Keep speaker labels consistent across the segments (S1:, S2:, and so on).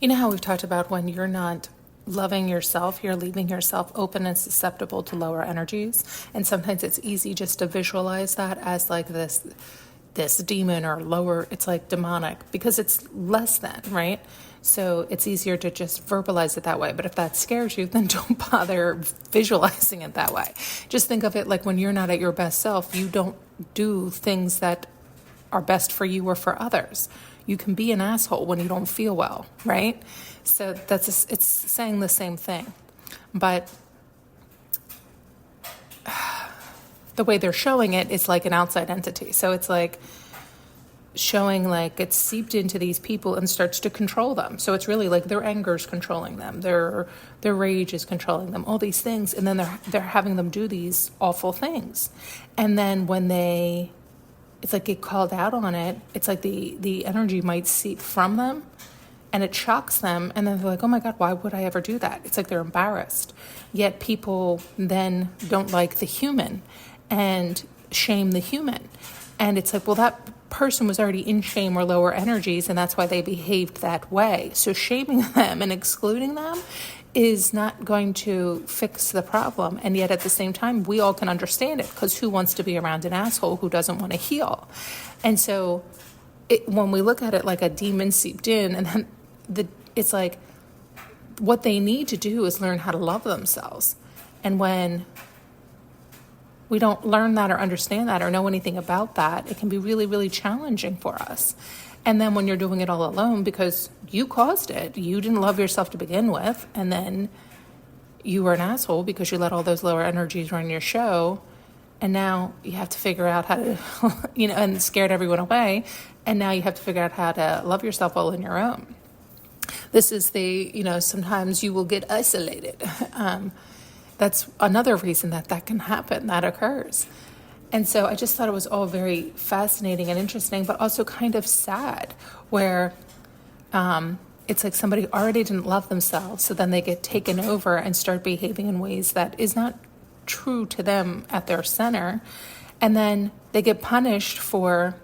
S1: You know how we've talked about when you're not loving yourself, you're leaving yourself open and susceptible to lower energies. And sometimes it's easy just to visualize that as like this demon or lower, it's like demonic because it's less than, right? So it's easier to just verbalize it that way. But if that scares you, then don't bother visualizing it that way. Just think of it like when you're not at your best self, you don't do things that are best for you or for others. You can be an asshole when you don't feel well, right? So it's saying the same thing. But the way they're showing it is like an outside entity. So it's like showing like it's seeped into these people and starts to control them. So it's really like their anger is controlling them, their rage is controlling them, all these things, and then they're having them do these awful things. And then when it's like get called out on it, it's like the energy might seep from them and it shocks them, and then they're like, oh my God, why would I ever do that? It's like they're embarrassed. Yet people then don't like the human and shame the human. And it's like, well, that person was already in shame or lower energies, and that's why they behaved that way. So shaming them and excluding them is not going to fix the problem. And yet at the same time, we all can understand it, because who wants to be around an asshole who doesn't want to heal? And so when we look at it like a demon seeped in, and then it's like what they need to do is learn how to love themselves. And when we don't learn that or understand that or know anything about that, it can be really, really challenging for us. And then when you're doing it all alone because you caused it, you didn't love yourself to begin with, and then you were an asshole because you let all those lower energies run your show, and now you have to figure out how to, and scared everyone away, and now you have to figure out how to love yourself all on your own. This is sometimes you will get isolated. That's another reason that can happen, that occurs. And so I just thought it was all very fascinating and interesting, but also kind of sad, where it's like somebody already didn't love themselves, so then they get taken over and start behaving in ways that is not true to them at their center. And then they get punished for,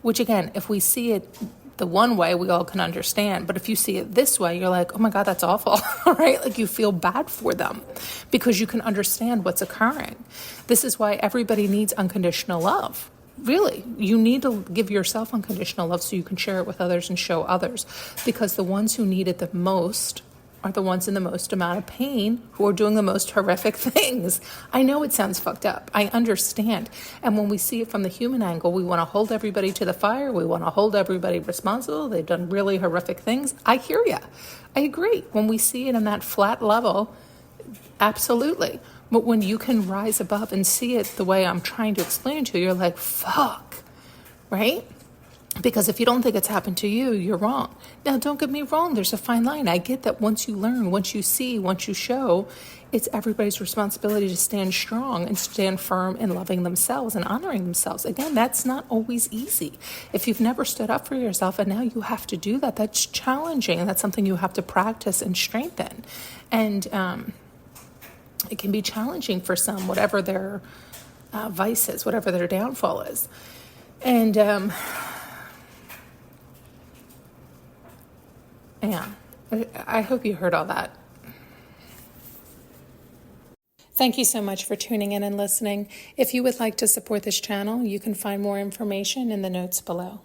S1: which again, if we see it the one way, we all can understand. But if you see it this way, you're like, oh my God, that's awful, right? Like you feel bad for them because you can understand what's occurring. This is why everybody needs unconditional love. Really, you need to give yourself unconditional love so you can share it with others and show others, because the ones who need it the most are the ones in the most amount of pain, who are doing the most horrific things. I know it sounds fucked up. I understand. And when we see it from the human angle, we want to hold everybody to the fire. We want to hold everybody responsible. They've done really horrific things. I hear you. I agree. When we see it on that flat level, absolutely. But when you can rise above and see it the way I'm trying to explain to you, you're like, fuck, right? Because if you don't think it's happened to you, you're wrong. Now, don't get me wrong. There's a fine line. I get that once you learn, once you see, once you show, it's everybody's responsibility to stand strong and stand firm in loving themselves and honoring themselves. Again, that's not always easy. If you've never stood up for yourself and now you have to do that, that's challenging. And that's something you have to practice and strengthen. And it can be challenging for some, whatever their vice is, whatever their downfall is. And yeah, I hope you heard all that. Thank you so much for tuning in and listening. If you would like to support this channel, you can find more information in the notes below.